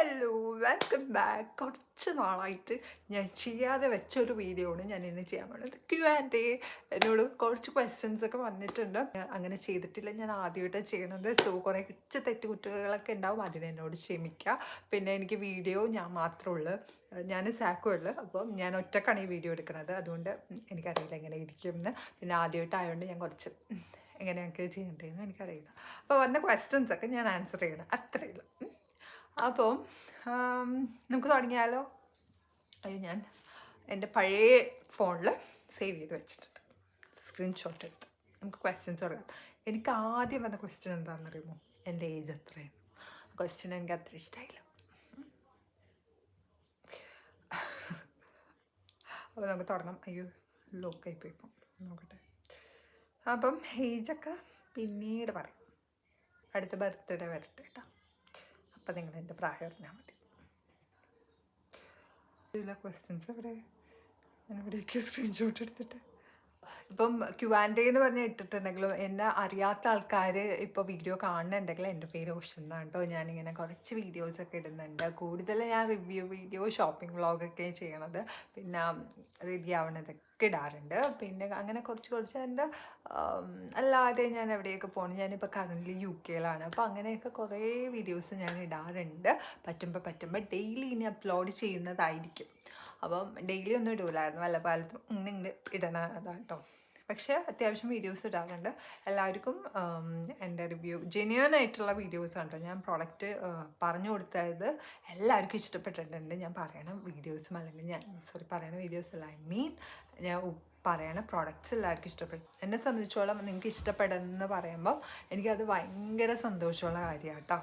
Hello welcome back. കുറച്ച് നാളായിട്ട് ഞാൻ ചെയ്യാതെ വെച്ചൊരു വീഡിയോ ആണ് ഞാൻ ഇന്ന് ചെയ്യാൻ പോകുന്നത്. Q&A. എന്നോട് കുറച്ച് ക്വസ്റ്റ്യൻസ് ഒക്കെ വന്നിട്ടുണ്ട്. അങ്ങനെ ചെയ്തിട്ടില്ല, ഞാൻ ആദ്യമായിട്ടാണ് ചെയ്യണത്. സോ കുറേ തെറ്റുകുറ്റകളൊക്കെ ഉണ്ടാവും, അതിനെന്നോട് ക്ഷമിക്കുക. പിന്നെ എനിക്ക് വീഡിയോ ഞാൻ മാത്രമേ ഉള്ളൂ, ഞാൻ സാക്കുള്ളൂ. അപ്പം ഞാൻ ഒറ്റക്കാണ് ഈ വീഡിയോ എടുക്കുന്നത്, അതുകൊണ്ട് എനിക്കറിയില്ല എങ്ങനെ ഇരിക്കുമെന്ന്. പിന്നെ ആദ്യമായിട്ടായതുകൊണ്ട് ഞാൻ കുറച്ച് എങ്ങനെയൊക്കെ ചെയ്യേണ്ടതെന്ന് എനിക്കറിയില്ല. അപ്പോൾ വന്ന ക്വസ്റ്റ്യൻസൊക്കെ ഞാൻ ആൻസർ ചെയ്യണം, അത്രയേ ഉള്ളൂ. അപ്പോൾ നമുക്ക് തുടങ്ങിയാലോ? അത് ഞാൻ എൻ്റെ പഴയ ഫോണിൽ സേവ് ചെയ്ത് വെച്ചിട്ടുണ്ട്, സ്ക്രീൻഷോട്ട് എടുത്ത്. നമുക്ക് ക്വസ്റ്റ്യൻസ് തുടങ്ങാം. എനിക്ക് ആദ്യം വന്ന ക്വസ്റ്റ്യൻ എന്താണെന്ന് അറിയുമോ? എൻ്റെ ഏജ് എത്രയായിരുന്നു. ക്വസ്റ്റ്യൻ എനിക്ക് അത്ര ഇഷ്ടമായില്ല. അപ്പോൾ നമുക്ക് തുടങ്ങാം. അയ്യോ, ലോക്കായി പോയി ഫോൺ, നോക്കട്ടെ. അപ്പം ഏജൊക്കെ പിന്നീട് പറയും, അടുത്ത ബർത്ത്ഡേ വരട്ടെ കേട്ടോ. അപ്പം നിങ്ങൾ എൻ്റെ പ്രായം അറിഞ്ഞാൽ മതി. ഇതിലെ ക്വസ്റ്റ്യൻസ് എവിടെ? ഞാൻ ഇവിടേക്ക് സ്ക്രീൻഷോട്ട് എടുത്തിട്ട്. ഇപ്പം Q&A എന്ന് പറഞ്ഞാൽ ഇട്ടിട്ടുണ്ടെങ്കിലും എന്നെ അറിയാത്ത ആൾക്കാർ ഇപ്പോൾ വീഡിയോ കാണുന്നുണ്ടെങ്കിൽ എൻ്റെ പേര് ഓഷൻ എന്നാണ് കേട്ടോ. ഞാനിങ്ങനെ കുറച്ച് വീഡിയോസൊക്കെ ഇടുന്നുണ്ട്. കൂടുതൽ ഞാൻ റിവ്യൂ വീഡിയോ, ഷോപ്പിംഗ് വ്ളോഗൊക്കെ ചെയ്യണത്, പിന്നെ റെഡി ആവണതൊക്കെ ഇടാറുണ്ട്. പിന്നെ അങ്ങനെ കുറച്ച് എൻ്റെ അല്ലാതെ ഞാൻ എവിടെയൊക്കെ പോകണം. ഞാനിപ്പോൾ കറൻ്റ് UK-യിലാണ്. അപ്പോൾ അങ്ങനെയൊക്കെ കുറേ വീഡിയോസ് ഞാൻ ഇടാറുണ്ട്. പറ്റുമ്പോൾ ഡെയിലി ഇനി അപ്ലോഡ് ചെയ്യുന്നതായിരിക്കും. അപ്പം ഡെയിലി ഒന്നും ഇടൂലായിരുന്നു, വല്ല കാലത്തും ഇങ്ങനെ ഇടണതാണ് കേട്ടോ. പക്ഷേ അത്യാവശ്യം വീഡിയോസ് ഇടാറുണ്ട്. എല്ലാവർക്കും എൻ്റെ റിവ്യൂ ജെന്യുവൻ ആയിട്ടുള്ള വീഡിയോസാണ് കേട്ടോ. ഞാൻ പ്രോഡക്റ്റ് പറഞ്ഞു കൊടുത്തത് എല്ലാവർക്കും ഇഷ്ടപ്പെട്ടിട്ടുണ്ട്. ഞാൻ പറയണ വീഡിയോസും, അല്ലെങ്കിൽ പറയണ വീഡിയോസ് അല്ല, ഞാൻ പറയണ പ്രോഡക്റ്റ്സ് എല്ലാവർക്കും ഇഷ്ടപ്പെട്ടു. എന്നെ സംബന്ധിച്ചോളം നിങ്ങൾക്ക് ഇഷ്ടപ്പെടുമെന്ന് പറയുമ്പം എനിക്കത് ഭയങ്കര സന്തോഷമുള്ള കാര്യമാണ് കേട്ടോ.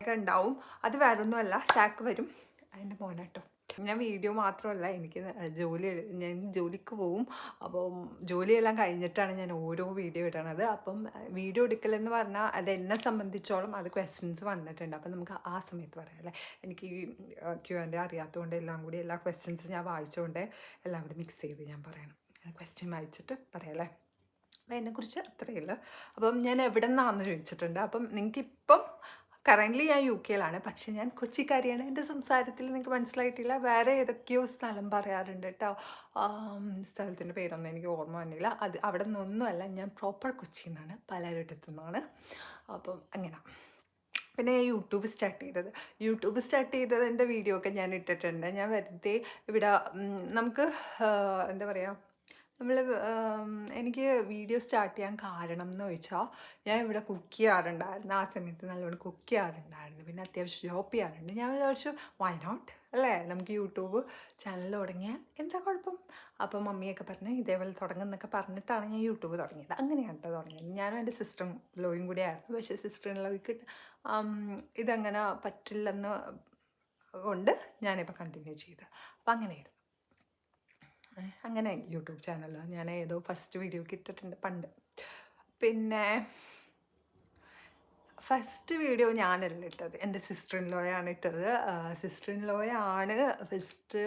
ഒക്കെ ഉണ്ടാവും, അത് വേറൊന്നുമല്ല, സാക്ക് വരും, അതിൻ്റെ മോനാട്ടോ. ഞാൻ വീഡിയോ മാത്രമല്ല, എനിക്ക് ഞാൻ ജോലിക്ക് പോവും. അപ്പം ജോലിയെല്ലാം കഴിഞ്ഞിട്ടാണ് ഞാൻ ഓരോ വീഡിയോ ഇടണത്. അപ്പം വീഡിയോ എടുക്കലെന്ന് പറഞ്ഞാൽ അത് എന്നെ സംബന്ധിച്ചോളം അത് ക്വസ്റ്റ്യൻസ് വന്നിട്ടുണ്ട്. അപ്പം നമുക്ക് ആ സമയത്ത് പറയാം അല്ലേ. എനിക്ക് ഈ Q&A അറിയാത്തതുകൊണ്ട് എല്ലാം കൂടി എല്ലാ ക്വസ്റ്റ്യൻസും ഞാൻ വായിച്ചുകൊണ്ട് എല്ലാം കൂടി മിക്സ് ചെയ്ത് ഞാൻ പറയണം. ക്വസ്റ്റ്യൻ വായിച്ചിട്ട് പറയാം അല്ലേ. അപ്പം എന്നെക്കുറിച്ച് അത്രയേ ഉള്ളൂ. അപ്പം ഞാൻ എവിടെ നിന്നാണെന്ന് ചോദിച്ചിട്ടുണ്ട്. അപ്പം നിങ്ങൾക്കിപ്പം കറൻ്റ്ലി ഞാൻ UK-യിലാണ്, പക്ഷെ ഞാൻ കൊച്ചിക്കാരിയാണ്. എൻ്റെ സംസാരത്തിൽ നിങ്ങൾക്ക് മനസ്സിലായിട്ടില്ല. വേറെ ഏതൊക്കെയോ സ്ഥലം പറയാറുണ്ട് കേട്ടോ. സ്ഥലത്തിൻ്റെ പേരൊന്നും എനിക്ക് ഓർമ്മ വന്നില്ല. അത് അവിടെ നിന്നൊന്നുമല്ല, ഞാൻ പ്രോപ്പർ കൊച്ചിയിൽ നിന്നാണ്, പലരിടത്തു നിന്നാണ്. അപ്പം അങ്ങനെ. പിന്നെ ഞാൻ യൂട്യൂബ് സ്റ്റാർട്ട് ചെയ്തതിൻ്റെ വീഡിയോ ഒക്കെ ഞാൻ ഇട്ടിട്ടുണ്ട്. ഞാൻ വെറുതെ ഇവിടെ നമുക്ക് എന്താ പറയുക, എനിക്ക് വീഡിയോ സ്റ്റാർട്ട് ചെയ്യാൻ കാരണം എന്ന് ചോദിച്ചാൽ, ഞാൻ ഇവിടെ കുക്ക് ചെയ്യാറുണ്ടായിരുന്നു. ആ സമയത്ത് നല്ലോണം കുക്ക് ചെയ്യാറുണ്ടായിരുന്നു. പിന്നെ അത്യാവശ്യം ഷോപ്പ് ചെയ്യാറുണ്ട്. ഞാൻ വിചാരിച്ചു വൈ നോട്ട് അല്ലേ, നമുക്ക് യൂട്യൂബ് ചാനൽ തുടങ്ങിയാൽ എന്താ കുഴപ്പം. അപ്പം മമ്മിയൊക്കെ പറഞ്ഞ് ഇതേപോലെ തുടങ്ങുന്നൊക്കെ പറഞ്ഞിട്ടാണ് ഞാൻ യൂട്യൂബ് തുടങ്ങിയത്. അങ്ങനെയാണ് കേട്ടോ തുടങ്ങിയത്. ഞാനും എൻ്റെ സിസ്റ്റർ ലോയും കൂടി ആയിരുന്നു. പക്ഷേ സിസ്റ്റർ ലോയ്ക്ക് ഇതങ്ങനെ പറ്റില്ലെന്ന് കൊണ്ട് ഞാനിപ്പോൾ കണ്ടിന്യൂ ചെയ്ത്. അപ്പം അങ്ങനെയായിരുന്നു. അങ്ങനെ യൂട്യൂബ് ചാനൽ ഞാൻ ഏതോ ഫസ്റ്റ് വീഡിയോ ഇട്ടിട്ടുണ്ട് പണ്ട്. പിന്നെ ഫസ്റ്റ് വീഡിയോ ഞാനല്ല ഇട്ടത്, എൻ്റെ സിസ്റ്റർ ഇൻ ലോയാണ് ഇട്ടത്. സിസ്റ്റർ ഇൻ ലോയാണ് ഫസ്റ്റ്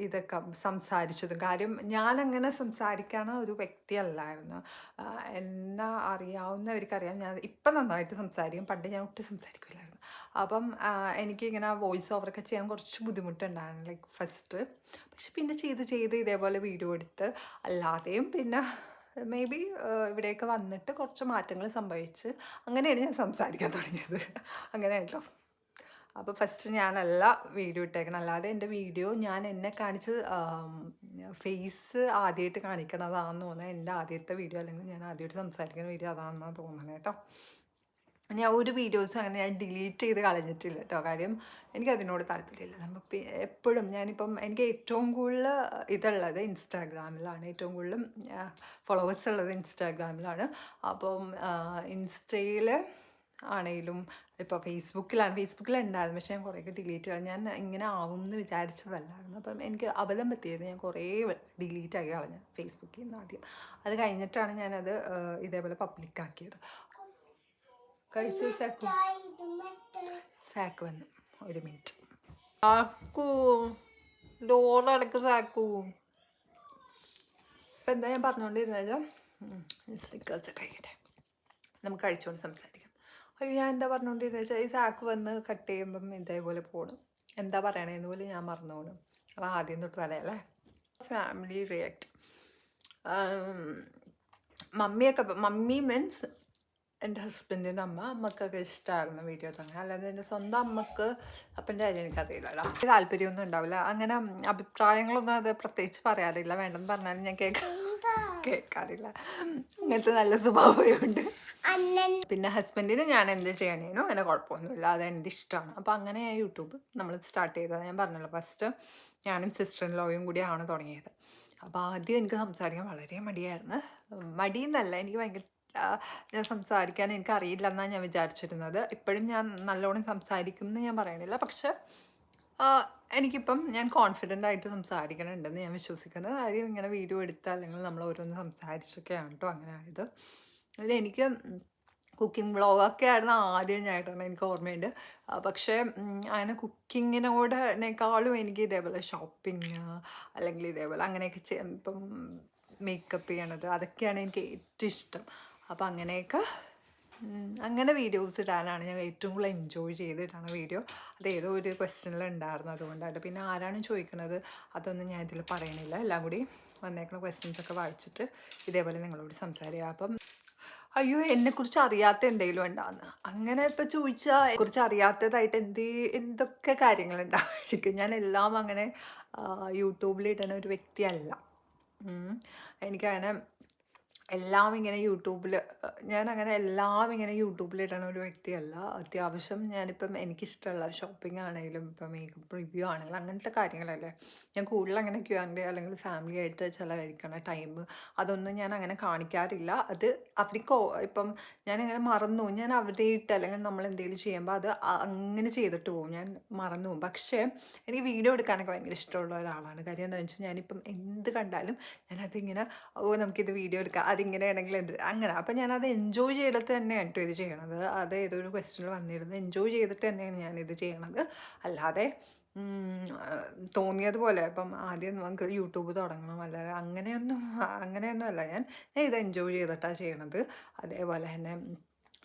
ഇതൊക്കെ സംസാരിച്ചതും. കാര്യം ഞാനങ്ങനെ സംസാരിക്കണ ഒരു വ്യക്തിയല്ലായിരുന്നു. എന്നെ അറിയാവുന്നവർക്കറിയാം, ഞാൻ ഇപ്പം നന്നായിട്ട് സംസാരിക്കും. പണ്ട് ഞാൻ ഒട്ടും സംസാരിക്കില്ലായിരുന്നു. അപ്പം എനിക്കിങ്ങനെ വോയിസ് ഓവറൊക്കെ ചെയ്യാൻ കുറച്ച് ബുദ്ധിമുട്ടുണ്ടായിരുന്നു ലൈക്ക് ഫസ്റ്റ്. പക്ഷെ പിന്നെ ചെയ്ത് ഇതേപോലെ വീഡിയോ എടുത്ത് അല്ലാതെയും പിന്നെ മേ ബി ഇവിടെയൊക്കെ വന്നിട്ട് കുറച്ച് മാറ്റങ്ങൾ സംഭവിച്ച് അങ്ങനെയാണ് ഞാൻ സംസാരിക്കാൻ തുടങ്ങിയത്. അങ്ങനെയാണല്ലോ. അപ്പോൾ ഫസ്റ്റ് ഞാനല്ല വീഡിയോ ഇട്ടേക്കണം. അല്ലാതെ എൻ്റെ വീഡിയോ ഞാൻ എന്നെ കാണിച്ച് ഫേസ് ആദ്യമായിട്ട് കാണിക്കണതാണെന്ന് തോന്നുന്നത്. എൻ്റെ ആദ്യത്തെ വീഡിയോ, അല്ലെങ്കിൽ ഞാൻ ആദ്യമായിട്ട് സംസാരിക്കുന്ന വീഡിയോ അതാണെന്നാണ് തോന്നുന്നത് കേട്ടോ. ഞാൻ ഒരു വീഡിയോസും അങ്ങനെ ഞാൻ ഡിലീറ്റ് ചെയ്ത് കളഞ്ഞിട്ടില്ല കേട്ടോ. കാര്യം എനിക്കതിനോട് താല്പര്യമില്ല. നമുക്ക് എപ്പോഴും ഞാനിപ്പം എനിക്ക് ഏറ്റവും കൂടുതൽ ഇതുള്ളത് ഇൻസ്റ്റാഗ്രാമിലാണ്. ഏറ്റവും കൂടുതലും ഫോളോവേഴ്സ് ഉള്ളത് ഇൻസ്റ്റാഗ്രാമിലാണ്. അപ്പം ഇൻസ്റ്റയിൽ ആണെങ്കിലും ഇപ്പോൾ ഫേസ്ബുക്കിലുണ്ടായിരുന്നു. പക്ഷേ ഞാൻ കുറേയൊക്കെ ഡിലീറ്റ് ചെയ്തു. ഞാൻ ഇങ്ങനെ ആവും എന്ന് വിചാരിച്ചതല്ലായിരുന്നു. അപ്പം എനിക്ക് അബദ്ധം പറ്റിയത്, ഞാൻ കുറേ ഡിലീറ്റ് ആക്കി കളഞ്ഞു ഫേസ്ബുക്കിൽ നിന്ന് ആദ്യം. അത് കഴിഞ്ഞിട്ടാണ് ഞാനത് ഇതേപോലെ പബ്ലിക്കാക്കിയത്. കഴിച്ചു സാക്ക് വന്നു. ഒരു മിനിറ്റ് സാക്കൂ, ഡോറടക്ക് സാക്കൂ. ഇപ്പം എന്താ ഞാൻ പറഞ്ഞുകൊണ്ടിരുന്നത്? സ്റ്റിക്കേഴ്സ് കഴിക്കട്ടെ, നമുക്ക് കഴിച്ചുകൊണ്ട് സംസാരിക്കാം. അയ്യോ ഞാൻ എന്താ പറഞ്ഞുകൊണ്ടിരുന്നത് വെച്ചാൽ ഈ സാക്ക് വന്ന് കട്ട് ചെയ്യുമ്പം ഇതേപോലെ പോകണം. എന്താ പറയണതെന്ന് പോലും ഞാൻ മറന്നു പോകണം. അപ്പോൾ ആദ്യം തൊട്ട് പറയല്ലേ. Family react. മമ്മി മീൻസ് എൻ്റെ ഹസ്ബൻഡിൻ്റെ അമ്മക്കൊക്കെ ഇഷ്ടമായിരുന്നു വീഡിയോസ് അങ്ങനെ. അല്ലാതെ എൻ്റെ സ്വന്തം അമ്മക്ക് അപ്പൻ്റെ കാര്യം എനിക്കറിയില്ല. താല്പര്യമൊന്നും ഉണ്ടാവില്ല അങ്ങനെ. അഭിപ്രായങ്ങളൊന്നും അത് പ്രത്യേകിച്ച് പറയാറില്ല. വേണ്ടെന്ന് പറഞ്ഞാലും ഞാൻ കേൾക്കാറില്ല. അങ്ങനത്തെ നല്ല സ്വഭാവമുണ്ട്. പിന്നെ ഹസ്ബൻഡിന് ഞാൻ എന്ത് ചെയ്യണേനോ അങ്ങനെ കുഴപ്പമൊന്നുമില്ല, അത് എൻ്റെ ഇഷ്ടമാണ്. അപ്പോൾ അങ്ങനെ യൂട്യൂബ് നമ്മൾ സ്റ്റാർട്ട് ചെയ്തത് ഞാൻ പറഞ്ഞല്ലോ. ഫസ്റ്റ് ഞാനും സിസ്റ്റർ ഇൻ ലോയും കൂടിയാണ് തുടങ്ങിയത്. അപ്പോൾ ആദ്യം എനിക്ക് സംസാരിക്കാൻ വളരെ മടിയായിരുന്നു. മടിയെന്നല്ല, എനിക്ക് ഭയങ്കര ഞാൻ സംസാരിക്കാൻ എനിക്കറിയില്ല എന്നാണ് ഞാൻ വിചാരിച്ചിരുന്നത്. ഇപ്പോഴും ഞാൻ നല്ലോണം സംസാരിക്കും എന്ന് ഞാൻ പറയണില്ല, പക്ഷെ എനിക്കിപ്പം ഞാൻ കോൺഫിഡൻ്റ് ആയിട്ട് സംസാരിക്കണുണ്ടെന്ന് ഞാൻ വിശ്വസിക്കുന്നത്. കാര്യം ഇങ്ങനെ വീഡിയോ എടുത്ത് അല്ലെങ്കിൽ നമ്മൾ ഓരോന്ന് സംസാരിച്ചൊക്കെയാണ് കേട്ടോ അങ്ങനെ ആയത്. എനിക്ക് കുക്കിംഗ് വ്ളോഗൊക്കെ ആയിരുന്നു ആദ്യം ഞാനായിട്ടാണ് എനിക്ക് ഓർമ്മയുണ്ട്. പക്ഷേ അങ്ങനെ കുക്കിങ്ങിനോടിനേക്കാളും എനിക്ക് ഇതേപോലെ ഷോപ്പിംഗ് അല്ലെങ്കിൽ ഇതേപോലെ അങ്ങനെയൊക്കെ ഇപ്പം മേക്കപ്പ് ചെയ്യണത് അതൊക്കെയാണ് എനിക്ക് ഏറ്റവും ഇഷ്ടം. അപ്പോൾ അങ്ങനെയൊക്കെ അങ്ങനെ വീഡിയോസ് ഇടാനാണ് ഞാൻ ഏറ്റവും കൂടുതൽ എൻജോയ് ചെയ്തിട്ടാണ് വീഡിയോ. അത് ഏതോ ഒരു ക്വസ്റ്റ്യനിൽ ഉണ്ടായിരുന്നു, അതുകൊണ്ടായിട്ട്. പിന്നെ ആരാണ് ചോദിക്കുന്നത് അതൊന്നും ഞാൻ ഇതിൽ പറയണില്ല. എല്ലാം കൂടി വന്നേക്കുന്ന ക്വസ്റ്റ്യൻസൊക്കെ വായിച്ചിട്ട് ഇതേപോലെ നിങ്ങളോട് സംസാരിക്കുക. അപ്പം അയ്യോ എന്നെക്കുറിച്ച് അറിയാത്ത എന്തെങ്കിലും ഉണ്ടാകുന്ന അങ്ങനെ ഇപ്പോൾ ചോദിച്ചാൽ കുറിച്ച് അറിയാത്തതായിട്ട് എന്തൊക്കെ കാര്യങ്ങളുണ്ടായിരിക്കും. ഞാൻ എല്ലാം അങ്ങനെ യൂട്യൂബിലിടുന്ന ഒരു വ്യക്തിയല്ല. എനിക്കങ്ങനെ എല്ലാം ഇങ്ങനെ യൂട്യൂബിൽ ഞാനങ്ങനെ എല്ലാം ഇങ്ങനെ യൂട്യൂബിലിടണ ഒരു വ്യക്തിയല്ല. അത്യാവശ്യം ഞാനിപ്പം എനിക്കിഷ്ടമുള്ള ഷോപ്പിംഗ് ആണെങ്കിലും ഇപ്പം മേക്കപ്പ് റിവ്യൂ ആണെങ്കിലും അങ്ങനത്തെ കാര്യങ്ങളല്ലേ ഞാൻ കൂടുതൽ അങ്ങനെ ക്യൂആൻഡേ അല്ലെങ്കിൽ ഫാമിലി ആയിട്ട് ചിലവഴിക്കണ ടൈം അതൊന്നും ഞാൻ അങ്ങനെ കാണിക്കാറില്ല. അത് അവർക്ക് ഇപ്പം ഞാനങ്ങനെ മറന്നു ഞാൻ അവരുടെയിട്ട് അല്ലെങ്കിൽ നമ്മൾ എന്തെങ്കിലും ചെയ്യുമ്പോൾ അത് അങ്ങനെ ചെയ്തിട്ട് പോകും, ഞാൻ മറന്നു പോകും. പക്ഷേ എനിക്ക് വീഡിയോ എടുക്കാനൊക്കെ ഭയങ്കര ഇഷ്ടമുള്ള ഒരാളാണ്. കാര്യം എന്താണെന്ന് വെച്ചാൽ ഞാനിപ്പം എന്ത് കണ്ടാലും ഞാനതിങ്ങനെ നമുക്കിത് വീഡിയോ എടുക്കാം, അതിങ്ങനെയാണെങ്കിൽ എന്ത് അങ്ങനെ. അപ്പം ഞാനത് എൻജോയ് ചെയ്തിട്ട് തന്നെയാണ് കേട്ടോ ഇത് ചെയ്യണത്. അത് ഏതൊരു ക്വസ്റ്റ്യനിൽ വന്നിരുന്നത് എൻജോയ് ചെയ്തിട്ട് തന്നെയാണ് ഞാനിത് ചെയ്യണത്. അല്ലാതെ തോന്നിയതുപോലെ ഇപ്പം ആദ്യം നമുക്ക് യൂട്യൂബ് തുടങ്ങണം അല്ലാതെ അങ്ങനെയൊന്നും അല്ല. ഞാൻ ഇത് എൻജോയ് ചെയ്തിട്ടാണ് ചെയ്യണത്. അതേപോലെ തന്നെ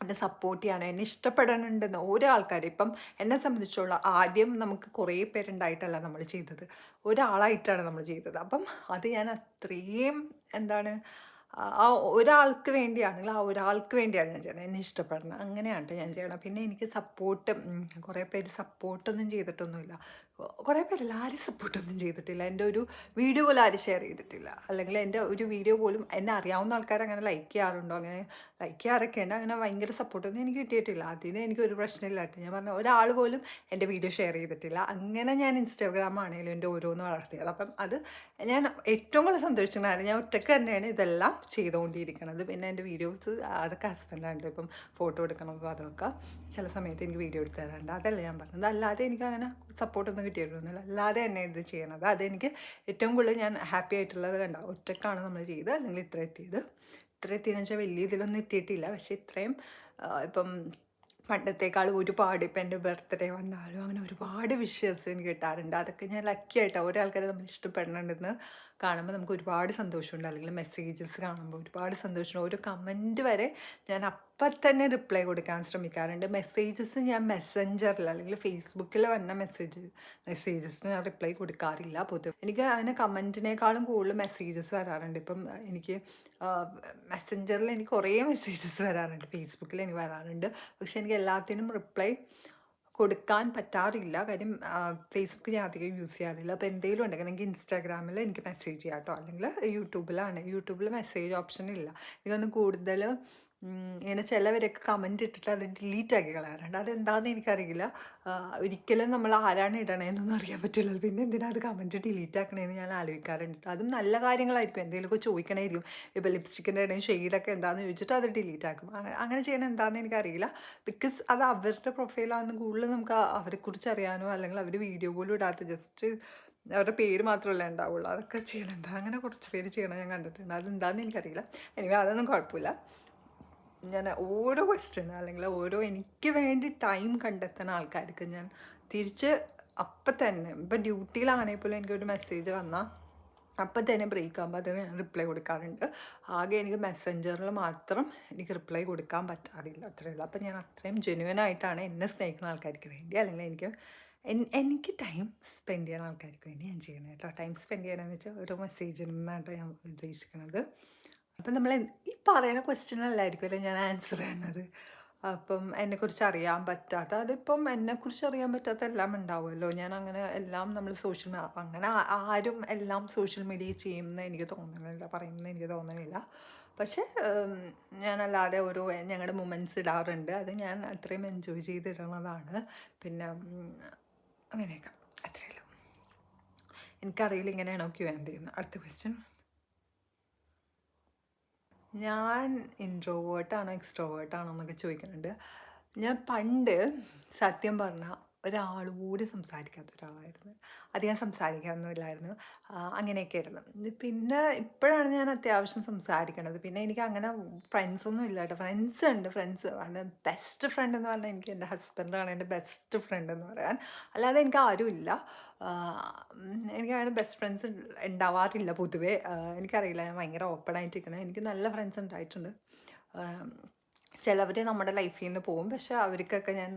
എന്നെ സപ്പോർട്ട് ചെയ്യാണ്, എന്നെ ഇഷ്ടപ്പെടാനുണ്ടെന്ന് ഓരോ ആൾക്കാർ. ഇപ്പം എന്നെ സംബന്ധിച്ചുള്ള ആദ്യം നമുക്ക് കുറേ പേരുണ്ടായിട്ടല്ല നമ്മൾ ചെയ്തത്, ഒരാളായിട്ടാണ് നമ്മൾ ചെയ്തത്. അപ്പം അത് ഞാൻ അത്രയും എന്താണ് ആ ഒരാൾക്ക് വേണ്ടിയാണെങ്കിൽ ആ ഒരാൾക്ക് വേണ്ടിയാണ് ഞാൻ ചെയ്യണത്, എന്നെ ഇഷ്ടപ്പെടണം അങ്ങനെയാണ് ഞാൻ ചെയ്യണം. പിന്നെ എനിക്ക് സപ്പോർട്ട് കുറേ പേര് സപ്പോർട്ടൊന്നും ചെയ്തിട്ടൊന്നുമില്ല. കുറേ പേരല്ല, ആരും സപ്പോർട്ടൊന്നും ചെയ്തിട്ടില്ല. എൻ്റെ ഒരു വീഡിയോ പോലും ആരും ഷെയർ ചെയ്തിട്ടില്ല. അല്ലെങ്കിൽ എൻ്റെ ഒരു വീഡിയോ പോലും എന്നെ അറിയാവുന്ന ആൾക്കാർ അങ്ങനെ ലൈക്ക് ചെയ്യാറുണ്ടോ, അങ്ങനെ ലൈക്ക് ചെയ്യാറൊക്കെ ഉണ്ട്. അങ്ങനെ ഭയങ്കര സപ്പോർട്ടൊന്നും എനിക്ക് കിട്ടിയിട്ടില്ല. അതിന് എനിക്കൊരു പ്രശ്നമില്ല കേട്ടോ. ഞാൻ പറഞ്ഞ ഒരാൾ പോലും എൻ്റെ വീഡിയോ ഷെയർ ചെയ്തിട്ടില്ല. അങ്ങനെ ഞാൻ ഇൻസ്റ്റാഗ്രാം ആണെങ്കിലും എൻ്റെ ഓരോന്ന് വളർത്തിയത്. അപ്പം അത് ഞാൻ ഏറ്റവും കൂടുതൽ സന്തോഷിക്കുന്ന ഞാൻ ഒറ്റയ്ക്ക് തന്നെയാണ് ഇതെല്ലാം ചെയ്തുകൊണ്ടിരിക്കുന്നത്. പിന്നെ എൻ്റെ വീഡിയോസ് അതൊക്കെ ഹസ്ബൻഡാണ് ഇപ്പം ഫോട്ടോ എടുക്കണം അതൊക്കെ ചില സമയത്ത് എനിക്ക് വീഡിയോ എടുത്ത് തരാറുണ്ട്. അതല്ല ഞാൻ പറഞ്ഞത്. അല്ലാതെ എനിക്ക് അങ്ങനെ സപ്പോർട്ടൊന്നും കിട്ടിയിട്ടൊന്നുമില്ല. അല്ലാതെ തന്നെ ഇത് ചെയ്യണത് അതെനിക്ക് ഏറ്റവും കൂടുതൽ ഞാൻ ഹാപ്പി ആയിട്ടുള്ളത് കണ്ട ഒറ്റക്കാണ് നമ്മൾ ചെയ്ത് അല്ലെങ്കിൽ ഇത്ര എത്തിയെന്ന് വെച്ചാൽ വലിയ ഇതിലൊന്നും എത്തിയിട്ടില്ല. പക്ഷേ ഇത്രയും ഇപ്പം പണ്ടത്തേക്കാൾ ഒരുപാട് ഇപ്പം എൻ്റെ ബർത്ത്ഡേ വന്നാലും അങ്ങനെ ഒരുപാട് വിഷസ് എനിക്ക് കിട്ടാറുണ്ട്. അതൊക്കെ ഞാൻ ലക്കി ആയിട്ടാണ്. ഓരോ ആൾക്കാരെ നമ്മൾ ഇഷ്ടപ്പെടണമെന്ന് കാണുമ്പോൾ നമുക്ക് ഒരുപാട് സന്തോഷമുണ്ട്. അല്ലെങ്കിൽ മെസ്സേജസ് കാണുമ്പോൾ ഒരുപാട് സന്തോഷമുണ്ട്. ഓരോ കമൻറ്റ് വരെ ഞാൻ അപ്പം തന്നെ കൊടുക്കാൻ ശ്രമിക്കാറുണ്ട്. മെസ്സേജസ് ഞാൻ മെസ്സഞ്ചറിൽ അല്ലെങ്കിൽ ഫേസ്ബുക്കിൽ വന്ന മെസ്സേജസിന് ഞാൻ റിപ്ലൈ കൊടുക്കാറില്ല പൊതുവെ. എനിക്ക് അങ്ങനെ കമൻറ്റിനേക്കാളും കൂടുതൽ മെസ്സേജസ് വരാറുണ്ട്. ഇപ്പം എനിക്ക് മെസ്സഞ്ചറിൽ എനിക്ക് കുറേ മെസ്സേജസ് വരാറുണ്ട്, ഫേസ്ബുക്കിൽ എനിക്ക് വരാറുണ്ട്. പക്ഷെ എനിക്ക് എല്ലാത്തിനും റിപ്ലൈ കൊടുക്കാൻ പറ്റാറില്ല. കാര്യം ഫേസ്ബുക്ക് ഞാൻ അധികം യൂസ് ചെയ്യാറില്ല. അപ്പോൾ എന്തെങ്കിലും ഉണ്ടെങ്കിൽ എനിക്ക് ഇൻസ്റ്റാഗ്രാമിൽ എനിക്ക് മെസ്സേജ് ചെയ്യാം കേട്ടോ. അല്ലെങ്കിൽ യൂട്യൂബിൽ മെസ്സേജ് ഓപ്ഷൻ ഇല്ല. എനിക്കൊന്ന് കൂടുതൽ ഇങ്ങനെ ചിലവരൊക്കെ കമൻറ്റ് ഇട്ടിട്ട് അത് ഡിലീറ്റ് ആക്കി കളയാറുണ്ട്. അതെന്താണെന്ന് എനിക്കറിയില്ല. ഒരിക്കലും നമ്മൾ ആരാണ് ഇടണേന്നൊന്നും അറിയാൻ പറ്റില്ല. പിന്നെ എന്തിനാ അത് കമൻറ്റ് ഡിലീറ്റ് ആക്കണേന്ന് ഞാൻ ആലോചിക്കാറുണ്ട്. അതും നല്ല കാര്യങ്ങളായിരിക്കും, എന്തെങ്കിലുമൊക്കെ ചോദിക്കണമായിരിക്കും. ഇപ്പോൾ ലിപ്സ്റ്റിക്കിൻ്റെ ഇടയിൽ ഷെയ്ഡൊക്കെ എന്താണെന്ന് ചോദിച്ചിട്ട് അത് ഡിലീറ്റ് ആക്കും. അങ്ങനെ ചെയ്യണത് എന്താണെന്ന് എനിക്കറിയില്ല. ബിക്കോസ് അത് അവരുടെ പ്രൊഫൈലാണെന്ന് കൂടുതൽ നമുക്ക് അവരെക്കുറിച്ച് അറിയാനോ അല്ലെങ്കിൽ അവർ വീഡിയോ പോലും ഇടാത്ത ജസ്റ്റ് അവരുടെ പേര് മാത്രമല്ല ഉണ്ടാവുള്ളൂ. അതൊക്കെ ചെയ്യണം എന്താ അങ്ങനെ കുറച്ച് പേര് ചെയ്യണം ഞാൻ കണ്ടിട്ടുണ്ട്. അതെന്താണെന്ന് എനിക്കറിയില്ല. എനിക്ക് അതൊന്നും കുഴപ്പമില്ല. ഞാൻ ഓരോ ക്വസ്റ്റ്യൻ അല്ലെങ്കിൽ ഓരോ എനിക്ക് വേണ്ടി ടൈം കണ്ടെത്തുന്ന ആൾക്കാർക്ക് ഞാൻ തിരിച്ച് അപ്പം തന്നെ ഇപ്പം ഡ്യൂട്ടിയിലാണെങ്കിൽ പോലും എനിക്കൊരു മെസ്സേജ് വന്നാൽ അപ്പം തന്നെ ബ്രേക്ക് ആകുമ്പോൾ അതിന് റിപ്ലൈ കൊടുക്കാറുണ്ട്. ആകെ എനിക്ക് മെസ്സഞ്ചറിൽ മാത്രം എനിക്ക് റിപ്ലൈ കൊടുക്കാൻ പറ്റാറില്ല, അത്രയേ ഉള്ളൂ. അപ്പം ഞാൻ അത്രയും ജെന്യുവനായിട്ടാണ് എന്നെ സ്നേഹിക്കുന്ന ആൾക്കാർക്ക് വേണ്ടി, അല്ലെങ്കിൽ എനിക്ക് ടൈം സ്പെൻഡ് ചെയ്യുന്ന ആൾക്കാർക്ക് വേണ്ടി ഞാൻ ചെയ്യണം കേട്ടോ. ടൈം സ്പെൻഡ് ചെയ്യണമെന്ന് വെച്ചാൽ ഒരു മെസ്സേജിൽ നിന്നാണ് ഞാൻ ഉദ്ദേശിക്കുന്നത്. അപ്പം നമ്മൾ ഈ പറയുന്ന ക്വസ്റ്റ്യനല്ലായിരിക്കുമല്ലോ ഞാൻ ആൻസർ ചെയ്യുന്നത്. അപ്പം എന്നെക്കുറിച്ച് അറിയാൻ പറ്റാത്ത, അതിപ്പം എന്നെക്കുറിച്ച് അറിയാൻ പറ്റാത്ത എല്ലാം ഉണ്ടാവുമല്ലോ. ഞാൻ അങ്ങനെ എല്ലാം നമ്മൾ അങ്ങനെ ആരും എല്ലാം സോഷ്യൽ മീഡിയ ചെയ്യുമെന്ന് എനിക്ക് തോന്നുന്നില്ല, പറയുമെന്ന് എനിക്ക് തോന്നുന്നില്ല. പക്ഷേ ഞാനല്ലാതെ ഓരോ ഞങ്ങളുടെ മൊമെൻറ്റ്സ് ഇടാറുണ്ട്. അത് ഞാൻ അത്രയും എൻജോയ് ചെയ്തിടുന്നതാണ്. പിന്നെ അങ്ങനെയൊക്കെ, അത്രയേ ഉള്ളൂ. എനിക്കറിയില്ല ഇങ്ങനെയാണോ ക്യൂആൻഡ് ചെയ്യുന്നത്. അടുത്ത ക്വസ്റ്റ്യൻ. ഞാൻ ഇൻട്രോവേർട്ടാണോ എക്സ്ട്രോവേർട്ടാണോ എന്നൊക്കെ ചോദിക്കുന്നുണ്ട്. ഞാൻ പണ്ട് സത്യം പറഞ്ഞാൽ ഒരാളോട് സംസാരിക്കാത്ത ഒരാളായിരുന്നു. അധികം സംസാരിക്കാറൊന്നുമില്ലായിരുന്നു. അങ്ങനെയൊക്കെ ആയിരുന്നു. പിന്നെ ഇപ്പോഴാണ് ഞാൻ അത്യാവശ്യം സംസാരിക്കണത്. പിന്നെ എനിക്ക് അങ്ങനെ ഫ്രണ്ട്സൊന്നും ഇല്ല കേട്ടോ. ഫ്രണ്ട്സ് ഉണ്ട്. അത് ബെസ്റ്റ് ഫ്രണ്ട് എന്ന് പറഞ്ഞാൽ എനിക്ക് എൻ്റെ ഹസ്ബൻഡാണ് എൻ്റെ ബെസ്റ്റ് ഫ്രണ്ട് എന്ന് പറയാൻ. അല്ലാതെ എനിക്ക് ആരുമില്ല. എനിക്കങ്ങനെ ബെസ്റ്റ് ഫ്രണ്ട്സ് ഉണ്ടാവാറില്ല പൊതുവേ. എനിക്കറിയില്ല, ഞാൻ ഭയങ്കര ഓപ്പൺ ആയിട്ടിരിക്കണം. എനിക്ക് നല്ല ഫ്രണ്ട്സ് ഉണ്ടായിട്ടുണ്ട്. ചിലവർ നമ്മുടെ ലൈഫിൽ നിന്ന് പോകും. പക്ഷേ അവർക്കൊക്കെ ഞാൻ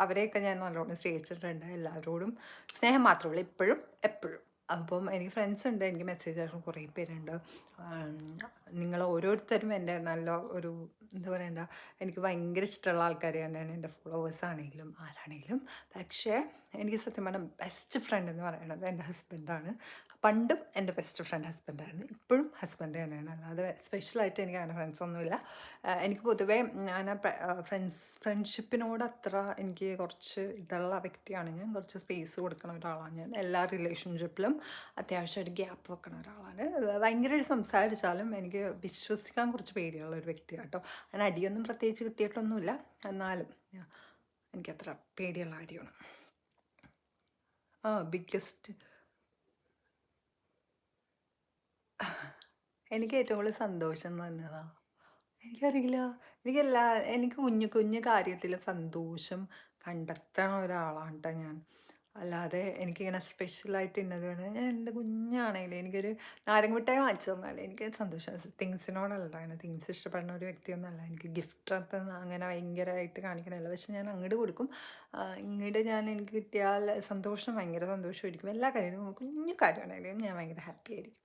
അവരെയൊക്കെ ഞാൻ നല്ലോണം സ്നേഹിച്ചിട്ടുണ്ട്. എല്ലാവരോടും സ്നേഹം മാത്രമേ ഉള്ളൂ, ഇപ്പോഴും എപ്പോഴും. അപ്പം എനിക്ക് ഫ്രണ്ട്സ് ഉണ്ട്, എനിക്ക് മെസ്സേജ് അയക്കുന്ന കുറേ പേരുണ്ട്. നിങ്ങൾ ഓരോരുത്തരും എൻ്റെ നല്ല ഒരു എന്താ പറയണ്ട, എനിക്ക് ഭയങ്കര ഇഷ്ടമുള്ള ആൾക്കാർ തന്നെയാണ് എൻ്റെ ഫോളോവേഴ്സ് ആണെങ്കിലും ആരാണെങ്കിലും. പക്ഷേ എനിക്ക് സത്യം പറഞ്ഞാൽ ബെസ്റ്റ് ഫ്രണ്ട് എന്ന് പറയുന്നത് എൻ്റെ ഹസ്ബൻഡാണ്. പണ്ടും എൻ്റെ ബെസ്റ്റ് ഫ്രണ്ട് ഹസ്ബൻഡായിരുന്നു, ഇപ്പോഴും ഹസ്ബൻഡ് തന്നെയാണ്. അല്ലാതെ സ്പെഷ്യലായിട്ട് എനിക്ക് അങ്ങനെ ഫ്രണ്ട്സൊന്നുമില്ല. എനിക്ക് പൊതുവേ ഞാൻ ഫ്രണ്ട്ഷിപ്പിനോട് അത്ര എനിക്ക് കുറച്ച് ഇതുള്ള വ്യക്തിയാണ് ഞാൻ. കുറച്ച് സ്പേസ് കൊടുക്കുന്ന ഒരാളാണ് ഞാൻ. എല്ലാ റിലേഷൻഷിപ്പിലും അത്യാവശ്യം ഒരു ഗ്യാപ്പ് വെക്കുന്ന ഒരാളാണ്. ഭയങ്കരമായിട്ട് സംസാരിച്ചാലും എനിക്ക് വിശ്വസിക്കാൻ കുറച്ച് പേടിയുള്ള ഒരു വ്യക്തിയാണ് കേട്ടോ. അങ്ങനെ അടിയൊന്നും പ്രത്യേകിച്ച് കിട്ടിയിട്ടൊന്നുമില്ല, എന്നാലും എനിക്കത്ര പേടിയുള്ള കാര്യമാണ്. ബിഗ്ഗസ്റ്റ് എനിക്ക് ഏറ്റവും കൂടുതൽ സന്തോഷം തന്നതാണ്. എനിക്കറിയില്ല. എനിക്ക് കുഞ്ഞു കുഞ്ഞു കാര്യത്തിൽ സന്തോഷം കണ്ടെത്തണ ഒരാളാണ് കേട്ടോ ഞാൻ. അല്ലാതെ എനിക്കിങ്ങനെ സ്പെഷ്യലായിട്ട് ഇന്നത് വേണം, ഞാൻ എന്ത് കുഞ്ഞാണെങ്കിലും എനിക്കൊരു നാരങ്ങ മിഠായി വാങ്ങിച്ചു തന്നാലേ എനിക്ക് സന്തോഷം. തിങ്സിനോടല്ല, അങ്ങനെ തിങ്സ് ഇഷ്ടപ്പെടുന്ന ഒരു വ്യക്തിയൊന്നുമല്ല. എനിക്ക് ഗിഫ്റ്റ് അങ്ങനെ ഭയങ്കരമായിട്ട് കാണിക്കണമല്ല. പക്ഷെ ഞാൻ അങ്ങോട്ട് കൊടുക്കും. ഇങ്ങോട്ട് എനിക്ക് കിട്ടിയാൽ സന്തോഷം, ഭയങ്കര സന്തോഷമായിരിക്കും. എല്ലാ കാര്യവും കുഞ്ഞു കാര്യമാണെങ്കിലും ഞാൻ ഭയങ്കര ഹാപ്പി ആയിരിക്കും.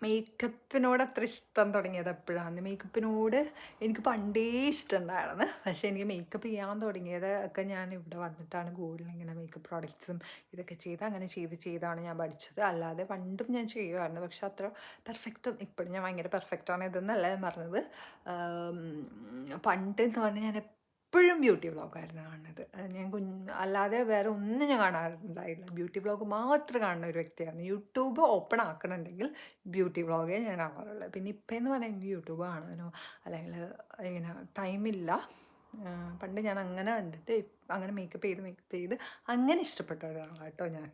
മേക്കപ്പിനോട് അത്ര ഇഷ്ടം തുടങ്ങിയത് എപ്പോഴാണ്? മേക്കപ്പിനോട് എനിക്ക് പണ്ടേ ഇഷ്ടമുണ്ടായിരുന്നു. പക്ഷേ എനിക്ക് മേക്കപ്പ് ചെയ്യാൻ തുടങ്ങിയത് ഒക്കെ ഞാൻ ഇവിടെ വന്നിട്ടാണ്. കൂടുതൽ ഇങ്ങനെ മേക്കപ്പ് പ്രോഡക്റ്റ്സും ഇതൊക്കെ അങ്ങനെ ചെയ്താണ് ഞാൻ പഠിച്ചത്. അല്ലാതെ പണ്ടും ഞാൻ ചെയ്യുമായിരുന്നു. പക്ഷെ അത്ര പെർഫെക്റ്റ് ഇപ്പോഴും ഞാൻ ഭയങ്കര പെർഫെക്റ്റാണ് ഇതെന്നല്ല ഞാൻ പറഞ്ഞത്. പണ്ട് എന്ന് പറഞ്ഞാൽ ഞാൻ എപ്പോഴും ബ്യൂട്ടി വ്ളോഗായിരുന്നു കാണുന്നത്. ഞാൻ അല്ലാതെ വേറെ ഒന്നും ഞാൻ കാണാറുണ്ടായില്ല. ബ്യൂട്ടി വ്ളോഗ് മാത്രം കാണുന്ന ഒരു വ്യക്തിയായിരുന്നു. യൂട്യൂബ് ഓപ്പൺ ആക്കണമെങ്കിൽ ബ്യൂട്ടി വ്ളോഗേ ഞാൻ കാണാറുള്ളത്. പിന്നെ ഇപ്പം എന്ന് പറഞ്ഞാൽ എനിക്ക് യൂട്യൂബ് കാണാനോ അല്ലെങ്കിൽ ഇങ്ങനെ ടൈമില്ല. പണ്ട് ഞാൻ അങ്ങനെ കണ്ടിട്ട് അങ്ങനെ മേക്കപ്പ് ചെയ്ത് അങ്ങനെ ഇഷ്ടപ്പെട്ട ഒരാളാണ് കേട്ടോ ഞാൻ.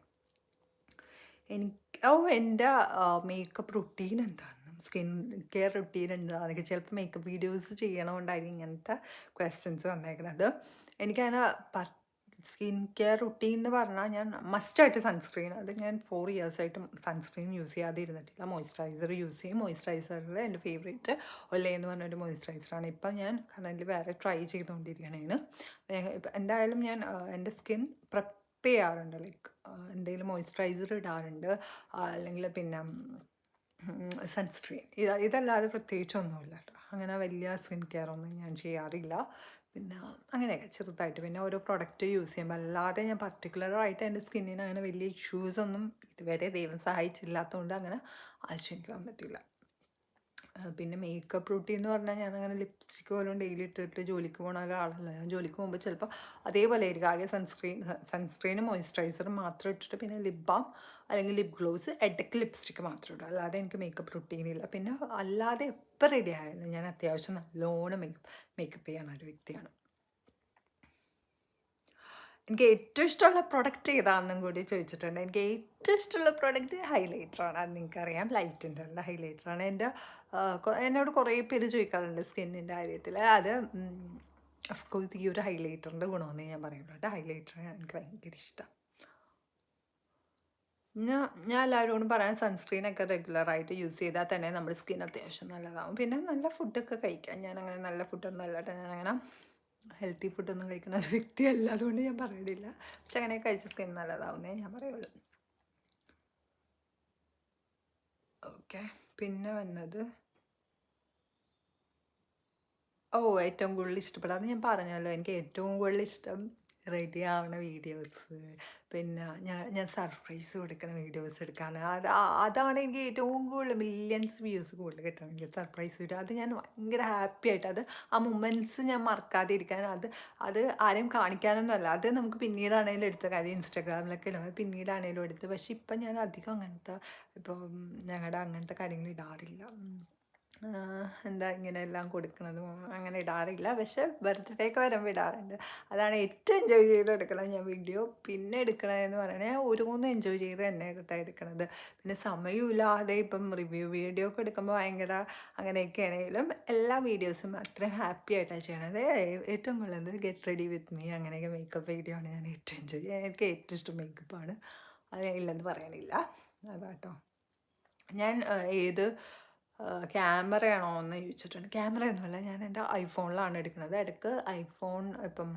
എൻ്റെ മേക്കപ്പ് റുട്ടീൻ എന്താണ്, സ്കിൻ കെയർ റുട്ടീൻ എന്താണെന്നൊക്കെ ചിലപ്പോൾ മേക്കപ്പ് വീഡിയോസ് ചെയ്യണമുണ്ടായിരിക്കും ഇങ്ങനത്തെ ക്വസ്റ്റ്യൻസ് വന്നേക്കുന്നത്. എനിക്കങ്ങനെ സ്കിൻ കെയർ റുട്ടീൻ എന്ന് പറഞ്ഞാൽ ഞാൻ മസ്റ്റായിട്ട് സൺസ്ക്രീൻ, അത് ഞാൻ 4 ഇയേഴ്സായിട്ടും സൺസ്ക്രീൻ യൂസ് ചെയ്യാതെ ഇരുന്നിട്ടില്ല. മോയ്സ്ചറൈസർ യൂസ് ചെയ്യും. മോയ്സ്ചറൈസറിൽ എൻ്റെ ഫേവറേറ്റ് ഒലേ എന്ന് പറഞ്ഞൊരു മോയ്സ്ചറൈസറാണ്. ഇപ്പം ഞാൻ കറൻറ്റ്ലി വേറെ ട്രൈ ചെയ്തുകൊണ്ടിരിക്കുകയാണ്. എന്തായാലും ഞാൻ എൻ്റെ സ്കിൻ ചെയ്യാറുണ്ട്. ലൈക്ക് എന്തെങ്കിലും മോയ്സ്ചറൈസർ ഇടാറുണ്ട്, അല്ലെങ്കിൽ പിന്നെ സൺസ്ക്രീൻ. ഇതല്ലാതെ പ്രത്യേകിച്ചൊന്നുമില്ല കേട്ടോ. അങ്ങനെ വലിയ സ്കിൻ കെയർ ഒന്നും ഞാൻ ചെയ്യാറില്ല. പിന്നെ അങ്ങനെയൊക്കെ ചെറുതായിട്ട് പിന്നെ ഓരോ പ്രൊഡക്റ്റ് യൂസ് ചെയ്യുമ്പോൾ, അല്ലാതെ ഞാൻ പർട്ടിക്കുലറായിട്ട് എൻ്റെ സ്കിന്നിന് അങ്ങനെ വലിയ ഇഷ്യൂസൊന്നും ഇതുവരെ ദൈവം സഹായിച്ചില്ലാത്തതുകൊണ്ട് അങ്ങനെ ആവശ്യം എനിക്ക് വന്നിട്ടില്ല. പിന്നെ മേക്കപ്പ് റൂട്ടീൻ എന്ന് പറഞ്ഞാൽ ഞാൻ അങ്ങനെ ലിപ്സ്റ്റിക്ക് പോലും ഡെയിലി ഇട്ടിട്ട് ജോലിക്ക് പോകുന്ന ഒരാളല്ല. ഞാൻ ജോലിക്ക് പോകുമ്പോൾ ചിലപ്പോൾ അതേപോലെ ആയിരിക്കും. ആകെ സൺസ്ക്രീനും മോയ്സ്ചറൈസറും മാത്രം ഇട്ടിട്ട് പിന്നെ ലിപ് ബാം അല്ലെങ്കിൽ ലിപ് ഗ്ലോസ്, ഇടയ്ക്ക് ലിപ്സ്റ്റിക്ക് മാത്രം ഇടും. അല്ലാതെ എനിക്ക് മേക്കപ്പ് റുട്ടീനില്ല. പിന്നെ അല്ലാതെ എപ്പോൾ റെഡി ആയാലും ഞാൻ അത്യാവശ്യം നല്ലോണം മേക്കപ്പ് ചെയ്യുന്ന ഒരു വ്യക്തിയാണ്. എനിക്ക് ഏറ്റവും ഇഷ്ടമുള്ള പ്രൊഡക്റ്റ് ഏതാണെന്നും കൂടി ചോദിച്ചിട്ടുണ്ട്. എനിക്ക് ഏറ്റവും ഇഷ്ടമുള്ള പ്രൊഡക്റ്റ് ഹൈലൈറ്ററാണ്. അത് നിങ്ങൾക്കറിയാം, ലൈറ്റിൻ്റെ ഉള്ള ഹൈലൈറ്ററാണ്. എന്നോട് കുറേ പേര് ചോദിക്കാറുണ്ട് സ്കിന്നിൻ്റെ കാര്യത്തിൽ. അത് അഫ്കോഴ്സ് ഈ ഒരു ഹൈലൈറ്ററിൻ്റെ ഗുണമെന്നേ ഞാൻ പറയുള്ളൂ കേട്ടോ. ഹൈലൈറ്റർ എനിക്ക് ഭയങ്കര ഇഷ്ടം. ഞാൻ എല്ലാവരോടും പറയാൻ സൺസ്ക്രീനൊക്കെ റെഗുലറായിട്ട് യൂസ് ചെയ്താൽ തന്നെ നമ്മുടെ സ്കിൻ അത്യാവശ്യം നല്ലതാവും. പിന്നെ നല്ല ഫുഡൊക്കെ കഴിക്കാം. ഞാനങ്ങനെ നല്ല ഫുഡൊന്നും അല്ല കേട്ടോ. ഞാനങ്ങനെ ഹെൽത്തി ഫുഡൊന്നും കഴിക്കുന്ന ഒരു വ്യക്തിയല്ല. അതുകൊണ്ട് ഞാൻ പറയണില്ല. പക്ഷെ അങ്ങനെ കഴിച്ച സ്കിൻ നല്ലതാവുന്നേ ഞാൻ പറയുള്ളൂ. ഓക്കെ. പിന്നെ വന്നത് ഏറ്റവും കൂടുതൽ ഇഷ്ടപ്പെടുക അത് ഞാൻ പറഞ്ഞല്ലോ. എനിക്ക് ഏറ്റവും കൂടുതൽ ഇഷ്ടം റെഡി ആവണ വീഡിയോസ്, പിന്നെ ഞാൻ സർപ്രൈസ് കൊടുക്കുന്ന വീഡിയോസ് എടുക്കാണ്. അതാണ് എനിക്ക് ഏറ്റവും കൂടുതൽ മില്യൺസ് വ്യൂസ് കൂടുതൽ കിട്ടണമെങ്കിൽ സർപ്രൈസ് വീഡിയോ. അത് ഞാൻ ഭയങ്കര ഹാപ്പി ആയിട്ട് ആ മൊമെൻറ്റ്സ് ഞാൻ മറക്കാതെ ഇരിക്കാൻ. അത് ആരെയും കാണിക്കാനൊന്നുമല്ല. അത് നമുക്ക് പിന്നീടാണേലും എടുത്ത കാര്യം. ഇൻസ്റ്റാഗ്രാമിലൊക്കെ ഇടും. അത് പിന്നീടാണേലും എടുത്ത്. പക്ഷെ ഇപ്പം ഞാൻ അധികം അങ്ങനത്തെ ഇപ്പം ഞങ്ങളുടെ അങ്ങനത്തെ കാര്യങ്ങൾ ഇടാറില്ല. എന്താ ഇങ്ങനെയെല്ലാം കൊടുക്കണതും അങ്ങനെ ഇടാറില്ല. പക്ഷെ ബർത്ത്ഡേക്ക് വരുമ്പോൾ ഇടാറുണ്ട്. അതാണ് ഏറ്റവും എൻജോയ് ചെയ്ത് എടുക്കണത് ഞാൻ വീഡിയോ. പിന്നെ എടുക്കണതെന്ന് പറയണത് ഓരോന്നും എൻജോയ് ചെയ്ത് തന്നെ എടുക്കണത്. പിന്നെ സമയമില്ലാതെ ഇപ്പം റിവ്യൂ വീഡിയോ ഒക്കെ എടുക്കുമ്പോൾ ഭയങ്കര അങ്ങനെയൊക്കെ ആണെങ്കിലും എല്ലാ വീഡിയോസും അത്രയും ഹാപ്പി ആയിട്ടാണ് ചെയ്യണത്. ഏറ്റവും കൂടുതൽ ഗെറ്റ് റെഡി വിത്ത് മീ അങ്ങനെയൊക്കെ മേക്കപ്പ് വീഡിയോ ആണ് ഞാൻ ഏറ്റവും എൻജോയ് ചെയ്യുക. എനിക്ക് ഏറ്റവും ഇഷ്ടം മേക്കപ്പാണ്. അത് ഇല്ലെന്ന് പറയാനില്ല. അതാട്ടോ. ഞാൻ ഏത് ക്യാമറയാണോ എന്ന് ചോദിച്ചിട്ടുണ്ട്. ക്യാമറയൊന്നുമല്ല, ഞാൻ എൻ്റെ ഐഫോണിലാണ് എടുക്കുന്നത്. ഇടയ്ക്ക് ഐഫോൺ ഇപ്പം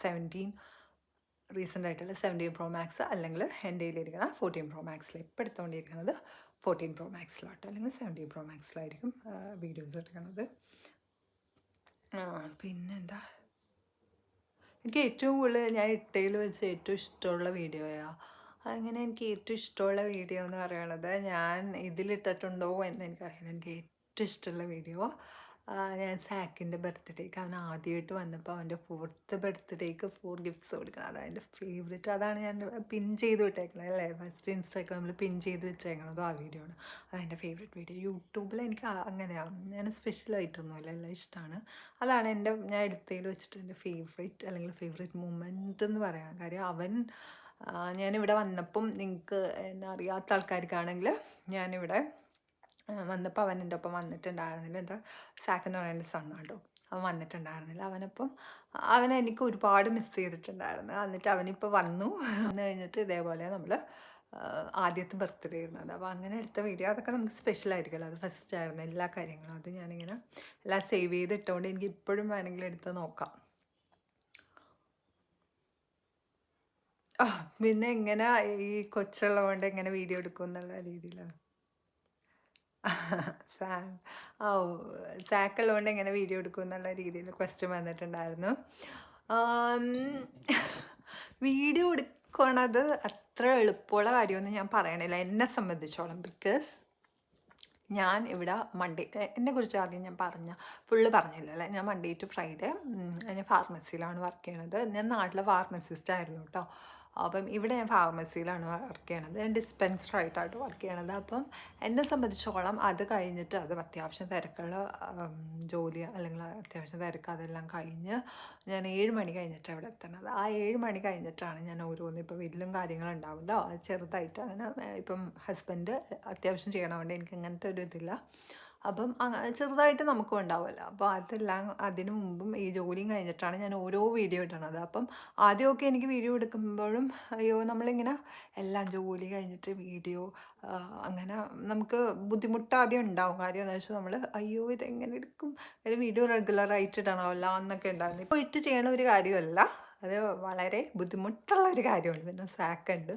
17 റീസെൻ്റ് ആയിട്ടുള്ള 17 പ്രോ മാക്സ്, അല്ലെങ്കിൽ എൻ്റെ കയ്യിലിരിക്കുന്ന 14 പ്രോ മാക്സിൽ. ഇപ്പോൾ എടുത്തുകൊണ്ടിരിക്കുന്നത് 14 പ്രോ മാക്സിലോട്ടോ, അല്ലെങ്കിൽ 17 പ്രോ മാക്സിലായിരിക്കും വീഡിയോസ് എടുക്കുന്നത്. പിന്നെന്താ, എനിക്ക് ഏറ്റവും കൂടുതൽ ഞാൻ ഇട്ടതിൽ വെച്ച് ഏറ്റവും ഇഷ്ടമുള്ള വീഡിയോയാണ്. അങ്ങനെ എനിക്ക് ഏറ്റവും ഇഷ്ടമുള്ള വീഡിയോ എന്ന് പറയുന്നത് ഞാൻ ഇതിലിട്ടിട്ടുണ്ടോ എന്ന് എനിക്കറിയില്ല. എനിക്ക് ഏറ്റവും ഇഷ്ടമുള്ള വീഡിയോ ഞാൻ സാക്കിൻ്റെ ബർത്ത്ഡേക്ക് അവൻ ആദ്യമായിട്ട് വന്നപ്പോൾ അവൻ്റെ 4th ബർത്ത്ഡേക്ക് 4 ഗിഫ്റ്റ്സ് കൊടുക്കണം. അതാണ് എൻ്റെ ഫേവറേറ്റ്. അതാണ് ഞാൻ പിൻ ചെയ്ത് വിട്ടേക്കണത് അല്ലേ. ഫസ്റ്റ് ഇൻസ്റ്റാഗ്രാമിൽ പിൻ ചെയ്ത് വെച്ചേക്കണതും ആ വീഡിയോ ആണ്. അതെൻ്റെ ഫേവറേറ്റ് വീഡിയോ. യൂട്യൂബിൽ എനിക്ക് അങ്ങനെയാണ്. ഞാൻ സ്പെഷ്യലായിട്ടൊന്നുമില്ല, എല്ലാം ഇഷ്ടമാണ്. അതാണ് ഞാൻ എടുത്തതിൽ വെച്ചിട്ട് എൻ്റെ ഫേവറേറ്റ്, അല്ലെങ്കിൽ ഫേവറേറ്റ് മൊമെൻ്റ് എന്ന് പറയാൻ കാര്യം. ഞാനിവിടെ വന്നപ്പം നിങ്ങൾക്ക് എന്നെ അറിയാത്ത ആൾക്കാർക്കാണെങ്കിൽ ഞാനിവിടെ വന്നപ്പോൾ അവൻ എൻ്റെ ഒപ്പം വന്നിട്ടുണ്ടായിരുന്നില്ല. എൻ്റെ സാക്ക് എന്ന് പറയുന്ന സണ്ണാണ് കേട്ടോ. അവൻ വന്നിട്ടുണ്ടായിരുന്നില്ല. എനിക്ക് ഒരുപാട് മിസ് ചെയ്തിട്ടുണ്ടായിരുന്നു. എന്നിട്ട് അവനിപ്പോൾ വന്നു കഴിഞ്ഞിട്ട് ഇതേപോലെ നമ്മൾ ആദ്യത്തെ ബർത്ത്ഡേ ഇരുന്നത്. അപ്പോൾ അങ്ങനെ എടുത്ത വീഡിയോ അതൊക്കെ നമുക്ക് സ്പെഷ്യലായിരിക്കുമല്ലോ. അത് ഫസ്റ്റ് ആയിരുന്നു എല്ലാ കാര്യങ്ങളും. അത് ഞാനിങ്ങനെ എല്ലാം സേവ് ചെയ്തിട്ടുകൊണ്ട് എനിക്ക് ഇപ്പോഴും വേണമെങ്കിൽ എടുത്ത് നോക്കാം. പിന്നെ എങ്ങനെ ഈ കൊച്ചുള്ളതുകൊണ്ട് എങ്ങനെ വീഡിയോ എടുക്കും എന്നുള്ള രീതിയിലാണ്. ഫാൻ ഓ സാക്കുള്ളതുകൊണ്ട് എങ്ങനെ വീഡിയോ എടുക്കും എന്നുള്ള രീതിയിൽ ക്വസ്റ്റ്യൻ വന്നിട്ടുണ്ടായിരുന്നു. വീഡിയോ എടുക്കണത് അത്ര എളുപ്പമുള്ള കാര്യമൊന്നും ഞാൻ പറയണില്ല എന്നെ സംബന്ധിച്ചോളം. ബിക്കോസ് ഞാൻ ഇവിടെ എന്നെക്കുറിച്ച് ആദ്യം ഞാൻ ഫുള്ള് പറഞ്ഞില്ലല്ലേ. ഞാൻ മൺഡേ ടു ഫ്രൈഡേ ഞാൻ ഫാർമസിയിലാണ് വർക്ക് ചെയ്യണത്. ഞാൻ നാട്ടിലെ ഫാർമസിസ്റ്റ് ആയിരുന്നു കേട്ടോ. അപ്പം ഇവിടെ ഞാൻ ഫാർമസിയിലാണ് വർക്ക് ചെയ്യണത്. ഞാൻ ഡിസ്പെൻസറായിട്ടാണ് വർക്ക് ചെയ്യണത്. അപ്പം എന്നെ സംബന്ധിച്ചോളം അത് കഴിഞ്ഞിട്ട് അത് അത്യാവശ്യം തിരക്കുള്ള ജോലി, അല്ലെങ്കിൽ അത്യാവശ്യം തിരക്ക് അതെല്ലാം കഴിഞ്ഞ് ഞാൻ 7 മണി കഴിഞ്ഞിട്ടാണ് ഇവിടെ എത്തണത്. ആ 7 മണി കഴിഞ്ഞിട്ടാണ് ഞാൻ ഓരോന്ന് ഇപ്പോൾ വീട്ടിലും കാര്യങ്ങളുണ്ടാവുമല്ലോ, അത് ചെറുതായിട്ട് അങ്ങനെ ഇപ്പം ഹസ്ബൻഡ് അത്യാവശ്യം ചെയ്യണതുകൊണ്ട് എനിക്ക് അങ്ങനത്തെ ഒരു ഇതില്ല. അപ്പം ചെറുതായിട്ട് നമുക്കും ഉണ്ടാവുമല്ലോ. അപ്പോൾ അതെല്ലാം അതിന് മുമ്പും ഈ ജോലിയും കഴിഞ്ഞിട്ടാണ് ഞാൻ ഓരോ വീഡിയോ ഇടണത്. അപ്പം ആദ്യമൊക്കെ എനിക്ക് വീഡിയോ എടുക്കുമ്പോഴും അയ്യോ നമ്മളിങ്ങനെ എല്ലാം ജോലി കഴിഞ്ഞിട്ട് വീഡിയോ അങ്ങനെ നമുക്ക് ബുദ്ധിമുട്ട് ആദ്യം ഉണ്ടാവും. കാര്യം എന്ന് വെച്ചാൽ നമ്മൾ അയ്യോ ഇതെങ്ങനെ എടുക്കും, ഇത് വീഡിയോ റെഗുലറായിട്ട് ഇടണമല്ലോ എന്നൊക്കെ ഉണ്ടായിരുന്നു. ഇപ്പോൾ ഇട്ട് ചെയ്യണ ഒരു കാര്യമല്ല, അത് വളരെ ബുദ്ധിമുട്ടുള്ള ഒരു കാര്യമാണ്. പിന്നെ സാക്കുണ്ട്.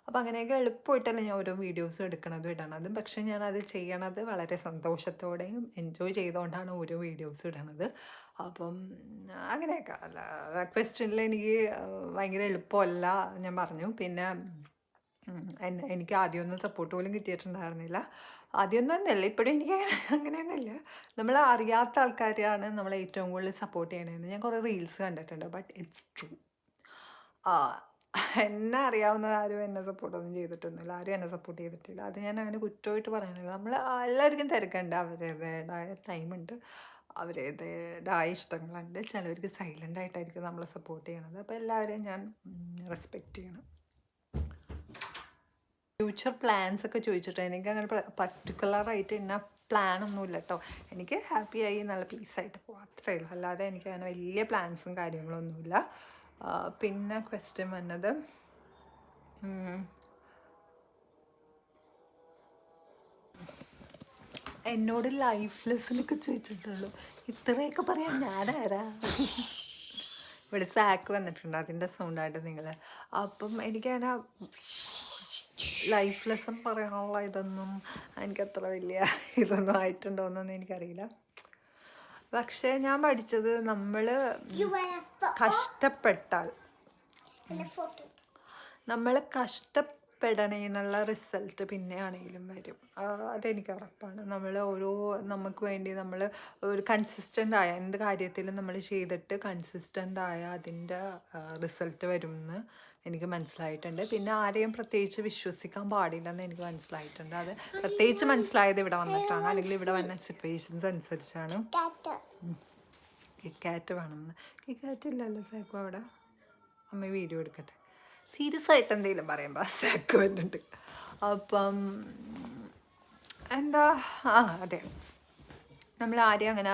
അപ്പോൾ അങ്ങനെയൊക്കെ എളുപ്പമായിട്ടല്ല ഞാൻ ഓരോ വീഡിയോസും എടുക്കണതും ഇടണതും. പക്ഷെ ഞാനത് ചെയ്യണത് വളരെ സന്തോഷത്തോടെയും എൻജോയ് ചെയ്തുകൊണ്ടാണ് ഓരോ വീഡിയോസും ഇടണത്. അപ്പം അങ്ങനെയൊക്കെ അല്ല, ക്വസ്റ്റ്യനിൽ എനിക്ക് ഭയങ്കര എളുപ്പമല്ല ഞാൻ പറഞ്ഞു. പിന്നെ എനിക്ക് ആദ്യമൊന്നും സപ്പോർട്ട് പോലും കിട്ടിയിട്ടുണ്ടായിരുന്നില്ല. ആദ്യമൊന്നും എന്നല്ല, ഇപ്പോഴും എനിക്ക് അങ്ങനെയൊന്നുമില്ല. നമ്മൾ അറിയാത്ത ആൾക്കാരാണ് നമ്മളെ ഏറ്റവും കൂടുതൽ സപ്പോർട്ട് ചെയ്യണതെന്ന് ഞാൻ കുറേ റീൽസ് കണ്ടിട്ടുണ്ട്. But it's true. എന്നെ അറിയാവുന്ന ആരും എന്നെ സപ്പോർട്ടൊന്നും ചെയ്തിട്ടൊന്നുമില്ല. ആരും എന്നെ സപ്പോർട്ട് ചെയ്തിട്ടില്ല. അത് ഞാൻ അങ്ങനെ കുറ്റമായിട്ട് പറയണില്ല. നമ്മൾ എല്ലാവർക്കും തിരക്കുണ്ട്, അവരുടേതായ ടൈമുണ്ട്, അവരുടേതായ ഇഷ്ടങ്ങളുണ്ട്. ചിലവർക്ക് സൈലൻ്റ് ആയിട്ടായിരിക്കും നമ്മളെ സപ്പോർട്ട് ചെയ്യണത്. അപ്പോൾ എല്ലാവരെയും ഞാൻ റെസ്പെക്റ്റ് ചെയ്യണം. ഫ്യൂച്ചർ പ്ലാൻസ് ഒക്കെ ചോദിച്ചിട്ട് എനിക്ക് അങ്ങനെ പർട്ടിക്കുലറായിട്ട് ഇന്ന പ്ലാനൊന്നുമില്ല കേട്ടോ. എനിക്ക് ഹാപ്പിയായി നല്ല പീസായിട്ട് പോകാം, അത്രയേ ഉള്ളൂ. അല്ലാതെ എനിക്ക് അങ്ങനെ വലിയ പ്ലാൻസും കാര്യങ്ങളൊന്നുമില്ല. പിന്നെ ക്വസ്റ്റ്യൻ വന്നത് എന്നോട് ലൈഫ് ലെസനൊക്കെ ചോദിച്ചിട്ടുള്ളൂ, ഇത്രയൊക്കെ പറയാൻ ഞാനാരാ? ഇവിടെ സാക്ക് വന്നിട്ടുണ്ട്, അതിൻ്റെ സൗണ്ടായിട്ട് നിങ്ങൾ. അപ്പം എനിക്കങ്ങനെ ലൈഫ് ലെസൺ പറയാനുള്ള ഇതൊന്നും എനിക്കത്ര വലിയ ഇതൊന്നും ആയിട്ടുണ്ടോയെന്നൊന്നും എനിക്കറിയില്ല. പക്ഷേ ഞാൻ പഠിച്ചത് നമ്മൾ കഷ്ടപ്പെട്ടാൽ നമ്മൾ കഷ്ടപ്പെടണേനുള്ള റിസൾട്ട് പിന്നെ ആണെങ്കിലും വരും. അതെനിക്ക് ഉറപ്പാണ്. നമ്മൾ നമുക്ക് വേണ്ടി നമ്മൾ ഒരു കൺസിസ്റ്റൻ്റ് ആയ എന്ത് കാര്യത്തിലും നമ്മൾ ചെയ്തിട്ട് കൺസിസ്റ്റൻ്റ് ആയ അതിൻ്റെ റിസൾട്ട് വരും എന്ന് എനിക്ക് മനസ്സിലായിട്ടുണ്ട്. പിന്നെ ആരെയും പ്രത്യേകിച്ച് വിശ്വസിക്കാൻ പാടില്ലെന്ന് എനിക്ക് മനസ്സിലായിട്ടുണ്ട്. അത് പ്രത്യേകിച്ച് മനസ്സിലായത് ഇവിടെ വന്നിട്ടാണ്, അല്ലെങ്കിൽ ഇവിടെ വന്ന സിറ്റുവേഷൻസ് അനുസരിച്ചാണ്. കിക്കാറ്റ് വേണമെന്ന്. കിക്കാറ്റ് ഇല്ലല്ലോ സാക്കു അവിടെ. അമ്മ വീഡിയോ എടുക്കട്ടെ. സീരിയസ് ആയിട്ട് എന്തെങ്കിലും പറയുമ്പോൾ സാക്ക് വരുന്നുണ്ട്. അപ്പം എന്താ, അതെ, നമ്മൾ ആരെയും അങ്ങനെ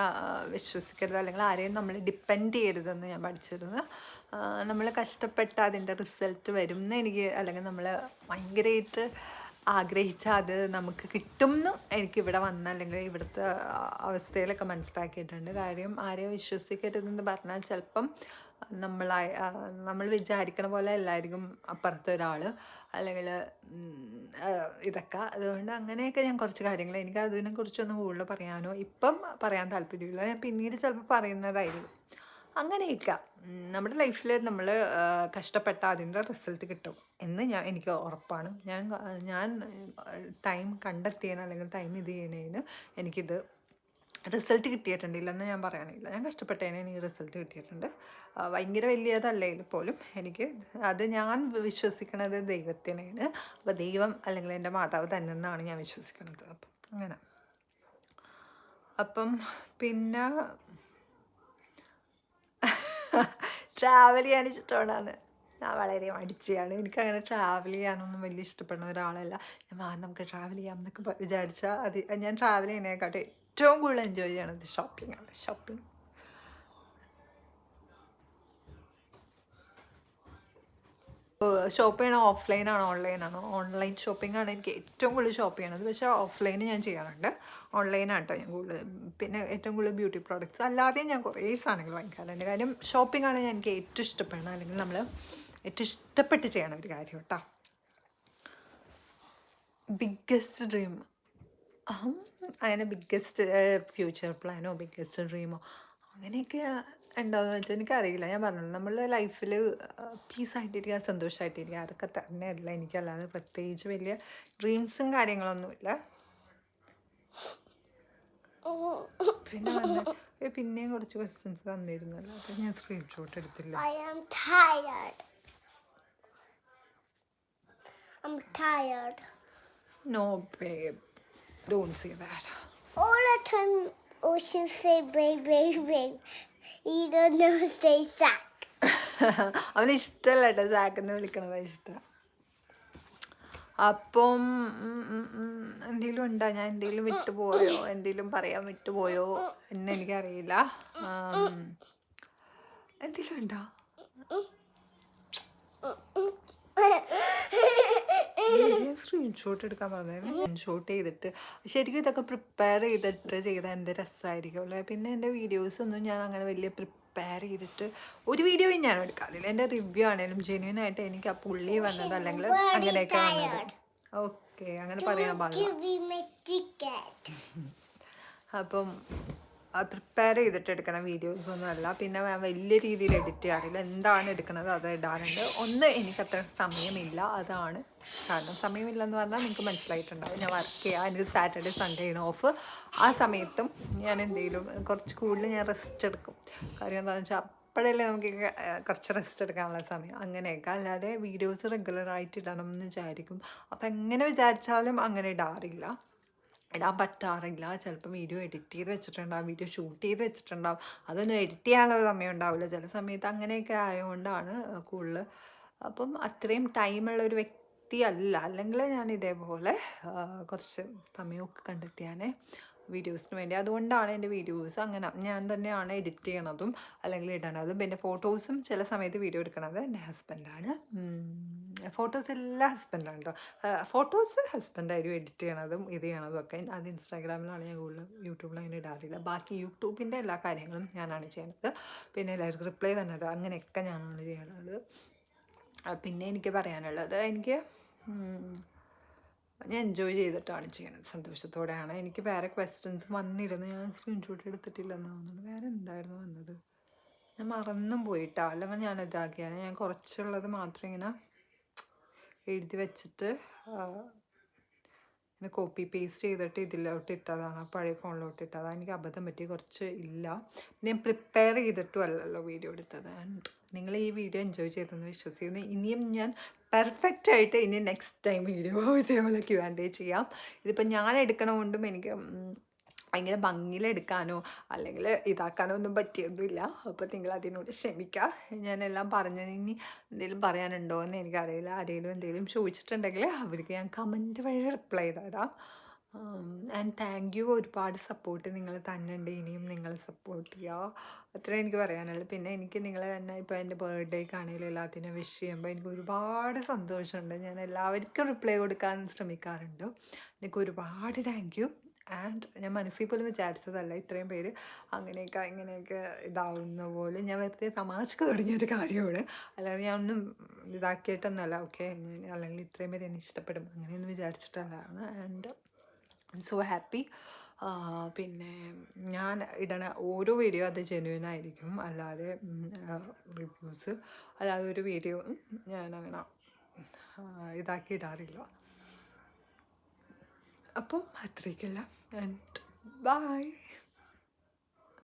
വിശ്വസിക്കരുത്, അല്ലെങ്കിൽ ആരെയും നമ്മൾ ഡിപ്പെൻഡ് ചെയ്യരുതെന്ന് ഞാൻ പഠിച്ചിരുന്നു. നമ്മൾ കഷ്ടപ്പെട്ട അതിൻ്റെ റിസൾട്ട് വരും എന്ന് എനിക്ക്, അല്ലെങ്കിൽ നമ്മൾ ഭയങ്കരമായിട്ട് ആഗ്രഹിച്ചാൽ അത് നമുക്ക് കിട്ടും എന്നും എനിക്കിവിടെ വന്ന, അല്ലെങ്കിൽ ഇവിടുത്തെ അവസ്ഥയിലൊക്കെ മനസ്സിലാക്കിയിട്ടുണ്ട്. കാര്യം ആരെയും വിശ്വസിക്കരുതെന്ന് പറഞ്ഞാൽ ചിലപ്പം നമ്മൾ വിചാരിക്കണ പോലെ എല്ലാവർക്കും അപ്പുറത്തെ ഒരാൾ, അല്ലെങ്കിൽ ഇതൊക്കെ. അതുകൊണ്ട് അങ്ങനെയൊക്കെ ഞാൻ കുറച്ച് കാര്യങ്ങൾ, എനിക്ക് അതിനെക്കുറിച്ചൊന്നും കൂടുതൽ പറയാനോ ഇപ്പം പറയാൻ താല്പര്യമില്ല. ഞാൻ പിന്നീട് ചിലപ്പോൾ പറയുന്നതായിരിക്കും. അങ്ങനെയൊക്കെ നമ്മുടെ ലൈഫിൽ നമ്മൾ കഷ്ടപ്പെട്ട അതിൻ്റെ റിസൾട്ട് കിട്ടും എന്ന് എനിക്ക് ഉറപ്പാണ്. ഞാൻ ടൈം കണ്ടെത്തിയതിന്, അല്ലെങ്കിൽ ടൈം ഇത് ചെയ്യണതിന് എനിക്കിത് റിസൾട്ട് കിട്ടിയിട്ടുണ്ട്. ഇല്ലെന്ന് ഞാൻ പറയണില്ല. ഞാൻ കഷ്ടപ്പെട്ടതിന് എനിക്ക് റിസൾട്ട് കിട്ടിയിട്ടുണ്ട്. ഭയങ്കര വലിയതല്ലെങ്കിൽ പോലും എനിക്ക് അത്, ഞാൻ വിശ്വസിക്കുന്നത് ദൈവത്തിനാണ്. അപ്പോൾ ദൈവം അല്ലെങ്കിൽ എൻ്റെ മാതാവ് തന്നെ എന്നാണ് ഞാൻ വിശ്വസിക്കുന്നത്. അപ്പം അങ്ങനെ. അപ്പം പിന്നെ ട്രാവൽ ചെയ്യാൻ ഇഷ്ടമാണെന്ന്. ഞാൻ വളരെ മടിച്ചയാണ്. എനിക്കങ്ങനെ ട്രാവൽ ചെയ്യാനൊന്നും വലിയ ഇഷ്ടപ്പെടുന്ന ഒരാളല്ല. നമുക്ക് ട്രാവൽ ചെയ്യാം എന്നൊക്കെ വിചാരിച്ചാൽ ഞാൻ ട്രാവൽ ചെയ്യുന്നതിനെക്കാട്ടും ഏറ്റവും കൂടുതൽ എൻജോയ് ചെയ്യണത് ഷോപ്പിംഗ് ആണ്. ഷോപ്പിംഗ് ചെയ്യണത് ഓഫ്ലൈനാണോ ഓൺലൈനാണോ? ഓൺലൈൻ ഷോപ്പിംഗ് ആണ് എനിക്ക് ഏറ്റവും കൂടുതൽ ഷോപ്പ് ചെയ്യണത്. പക്ഷേ ഓഫ്ലൈന് ഞാൻ ചെയ്യാറുണ്ട്, ഓൺലൈനാട്ടോ ഞാൻ കൂടുതൽ. പിന്നെ ഏറ്റവും കൂടുതൽ ബ്യൂട്ടി പ്രോഡക്റ്റ്സ് അല്ലാതെയും ഞാൻ കുറേ സാധനങ്ങൾ വാങ്ങിക്കാറുണ്ട്. കാര്യം ഷോപ്പിംഗ് ആണ് എനിക്ക് ഏറ്റവും ഇഷ്ടപ്പെടുന്നത്, അല്ലെങ്കിൽ നമ്മൾ ഏറ്റവും ഇഷ്ടപ്പെട്ട് ചെയ്യണ ഒരു കാര്യം കേട്ടോ. ബിഗ്ഗസ്റ്റ് ഡ്രീം അങ്ങനെ ബിഗ്ഗസ്റ്റ് ഫ്യൂച്ചർ പ്ലാനോ ബിഗ്ഗസ്റ്റ് ഡ്രീമോ അങ്ങനെയൊക്കെ ഉണ്ടാവുമെന്ന് വെച്ചാൽ എനിക്കറിയില്ല. ഞാൻ പറഞ്ഞല്ലോ, നമ്മളുടെ ലൈഫിൽ പീസായിട്ടിരിക്കുക, സന്തോഷമായിട്ടിരിക്കുക, അതൊക്കെ തന്നെയല്ല. എനിക്കല്ലാതെ പ്രത്യേകിച്ച് വലിയ ഡ്രീംസും കാര്യങ്ങളൊന്നുമില്ല. പിന്നെ പിന്നെയും കുറച്ച് ക്വസ്റ്റ്യൻസ് തന്നിരുന്നല്ലോ, അത് ഞാൻ സ്ക്രീൻഷോട്ട് എടുത്തില്ല. No, babe. Don't say that. All the time, Ocean say, babe. He don't know say Zach. അവന് ഇഷ്ടമല്ല കേട്ടോ സാക്ക് എന്ന് വിളിക്കണത്, ഇഷ്ടം. അപ്പം എന്തെങ്കിലും ഉണ്ടോ, ഞാൻ എന്തെങ്കിലും വിട്ടുപോയോ, എന്തെങ്കിലും പറയാൻ വിട്ടുപോയോ എന്ന് എനിക്കറിയില്ല. എന്തെങ്കിലും ഉണ്ടോ? സ്ക്രീൻഷോട്ട് എടുക്കാൻ പറഞ്ഞാൽ സ്ക്രീൻഷോട്ട് ചെയ്തിട്ട് ശരിക്കും ഇതൊക്കെ പ്രിപ്പയർ ചെയ്തിട്ട് ചെയ്താൽ എന്ത് രസമായിരിക്കും അല്ലേ. പിന്നെ എൻ്റെ വീഡിയോസ് ഒന്നും ഞാൻ അങ്ങനെ വലിയ പ്രിപ്പയർ ചെയ്തിട്ട് ഒരു വീഡിയോയും ഞാൻ എടുക്കാറില്ല. എൻ്റെ റിവ്യൂ ആണെങ്കിലും ജെന്യൂനായിട്ട് എനിക്ക് ആ പുള്ളി വന്നത്, അല്ലെങ്കിൽ അങ്ങനെയൊക്കെ വന്നത്. ഓക്കെ, അങ്ങനെ പറയാൻ പാടില്ല. അപ്പം പ്രിപ്പയർ ചെയ്തിട്ട് എടുക്കണ വീഡിയോസൊന്നും അല്ല. പിന്നെ വലിയ രീതിയിൽ എഡിറ്റ് ചെയ്യാറില്ല. എന്താണ് എടുക്കുന്നത് അത് ഇടാറുണ്ട്. എനിക്കത്ര സമയമില്ല, അതാണ് കാരണം. സമയമില്ലെന്ന് പറഞ്ഞാൽ നിങ്ങൾക്ക് മനസ്സിലായിട്ടുണ്ടാവും. ഞാൻ വർക്ക് ചെയ്യുക, എനിക്ക് സാറ്റർഡേ സൺഡേ ആണ് ഓഫ്. ആ സമയത്തും ഞാൻ എന്തെങ്കിലും കുറച്ച് കൂടുതൽ ഞാൻ റെസ്റ്റ് എടുക്കും. കാര്യം എന്താണെന്ന് വെച്ചാൽ അപ്പോഴല്ലേ നമുക്ക് കുറച്ച് റെസ്റ്റ് എടുക്കാനുള്ള സമയം. അങ്ങനെയൊക്കെ, അല്ലാതെ വീഡിയോസ് റെഗുലറായിട്ട് ഇടണം എന്ന് വിചാരിക്കും. അപ്പം എങ്ങനെ വിചാരിച്ചാലും അങ്ങനെ ഇടാൻ പറ്റാറില്ല. ചിലപ്പോൾ വീഡിയോ എഡിറ്റ് ചെയ്ത് വെച്ചിട്ടുണ്ടാവും, വീഡിയോ ഷൂട്ട് ചെയ്ത് വെച്ചിട്ടുണ്ടാവും, അതൊന്നും എഡിറ്റ് ചെയ്യാനുള്ള സമയം ഉണ്ടാവില്ല ചില സമയത്ത്. അങ്ങനെയൊക്കെ ആയതുകൊണ്ടാണ് കൂടുതൽ. അപ്പം അത്രയും ടൈമുള്ളൊരു വ്യക്തിയല്ല. അല്ലെങ്കിൽ ഞാൻ ഇതേപോലെ കുറച്ച് സമയമൊക്കെ കണ്ടെത്തിയാനേ വീഡിയോസിന് വേണ്ടി. അതുകൊണ്ടാണ് എൻ്റെ വീഡിയോസ് അങ്ങനെ ഞാൻ തന്നെയാണ് എഡിറ്റ് ചെയ്യണതും അല്ലെങ്കിൽ ഇടണതും. പിന്നെ ഫോട്ടോസും ചില സമയത്ത് വീഡിയോ എടുക്കണത് എൻ്റെ ഹസ്ബൻഡാണ്. ഫോട്ടോസ് എല്ലാം ഹസ്ബൻഡാണ് കേട്ടോ. ഫോട്ടോസ് ഹസ്ബൻഡായിരിക്കും എഡിറ്റ് ചെയ്യണതും ഇത് ചെയ്യണതും ഒക്കെ. അത് ഇൻസ്റ്റാഗ്രാമിലാണ് ഞാൻ കൂടുതൽ, യൂട്യൂബിൽ അങ്ങനെ ഇടാറില്ല. ബാക്കി യൂട്യൂബിൻ്റെ എല്ലാ കാര്യങ്ങളും ഞാനാണ് ചെയ്യണത്. പിന്നെ എല്ലാവർക്കും റിപ്ലൈ തന്നത് അങ്ങനെയൊക്കെ ഞാനാണ് ചെയ്യണത്. പിന്നെ എനിക്ക് പറയാനുള്ളത്, എനിക്ക് ഞാൻ എൻജോയ് ചെയ്തിട്ടാണ് ചെയ്യണത്, സന്തോഷത്തോടെയാണ്. എനിക്ക് വേറെ ക്വസ്റ്റ്യൻസ് വന്നിരുന്നു, ഞാൻ സ്ക്രീൻഷോട്ട് എടുത്തിട്ടില്ലെന്ന് തോന്നുന്നു. വേറെ എന്തായിരുന്നു വന്നത്, ഞാൻ മറന്നും പോയിട്ടോ, അല്ലെങ്കിൽ ഞാൻ ഇതാക്കിയാണ്. ഞാൻ കുറച്ചുള്ളത് മാത്രം ഇങ്ങനെ എഴുതി വെച്ചിട്ട് ഇങ്ങനെ കോപ്പി പേസ്റ്റ് ചെയ്തിട്ട് ഇതിലോട്ട് ഇട്ടതാണ്, പഴയ ഫോണിലോട്ട് ഇട്ടതാണ്. എനിക്ക് അബദ്ധം പറ്റി, കുറച്ച് ഇല്ല. ഞാൻ പ്രിപ്പയർ ചെയ്തിട്ടും അല്ലല്ലോ വീഡിയോ എടുത്തത്. ആൻഡ് നിങ്ങൾ ഈ വീഡിയോ എൻജോയ് ചെയ്തെന്ന് വിശ്വസിക്കുന്നു. ഇനിയും ഞാൻ പെർഫെക്റ്റായിട്ട് ഇനി നെക്സ്റ്റ് ടൈം വീഡിയോ ഇതേപോലെ Q&A ചെയ്യാം. ഇതിപ്പോൾ ഞാൻ എടുക്കണതുകൊണ്ടും എനിക്ക് ഭയങ്കര ഭംഗിയിലെടുക്കാനോ അല്ലെങ്കിൽ ഇതാക്കാനോ ഒന്നും പറ്റിയൊന്നുമില്ല. അപ്പോൾ നിങ്ങൾ അതിനോട് ക്ഷമിക്കുക. ഞാനെല്ലാം പറഞ്ഞത്, ഇനി എന്തെങ്കിലും പറയാനുണ്ടോ എന്ന് എനിക്കറിയില്ല. ആരെങ്കിലും എന്തെങ്കിലും ചോദിച്ചിട്ടുണ്ടെങ്കിൽ അവർക്ക് ഞാൻ കമൻറ്റ് വഴി റിപ്ലൈ തരാം. ആൻഡ് താങ്ക് യു, ഒരുപാട് സപ്പോർട്ട് നിങ്ങൾ തന്നുണ്ട്. ഇനിയും നിങ്ങൾ സപ്പോർട്ട് ചെയ്യുക, അത്രേ എനിക്ക് പറയാനുള്ളൂ. പിന്നെ എനിക്ക് നിങ്ങൾ തന്നെ ഇപ്പോൾ എൻ്റെ ബർത്ത്ഡേക്കാണെങ്കിലും എല്ലാത്തിനും വിഷ് ചെയ്യുമ്പോൾ എനിക്ക് ഒരുപാട് സന്തോഷമുണ്ട്. ഞാൻ എല്ലാവർക്കും റിപ്ലൈ കൊടുക്കാൻ ശ്രമിക്കാറുണ്ട്. എനിക്ക് ഒരുപാട് താങ്ക് യു. ആൻഡ് ഞാൻ മനസ്സിൽ പോലും വിചാരിച്ചതല്ല ഇത്രയും പേര് അങ്ങനെയൊക്കെ ഇങ്ങനെയൊക്കെ ഇതാവുന്ന പോലും. ഞാൻ വെറുതെ തമാശക്ക് തുടങ്ങിയൊരു കാര്യമാണ്, അല്ലാതെ ഞാൻ ഒന്നും ഇതാക്കിയിട്ടൊന്നുമല്ല. ഓക്കെ, അല്ലെങ്കിൽ ഇത്രയും പേര് എന്നെ ഇഷ്ടപ്പെടും അങ്ങനെയൊന്നും വിചാരിച്ചിട്ടല്ലാണ്. And so happy. പിന്നെ ഞാൻ ഇടണ ഓരോ വീഡിയോ അത് ജെന്യുവൻ ആയിരിക്കും, അല്ലാതെ റിവ്യൂസ് അല്ലാതെ ഒരു വീഡിയോ ഞാൻ അങ്ങനെ ഇതാക്കി ഇടാറില്ല. അപ്പം അത്രയ്ക്കല്ല. And by.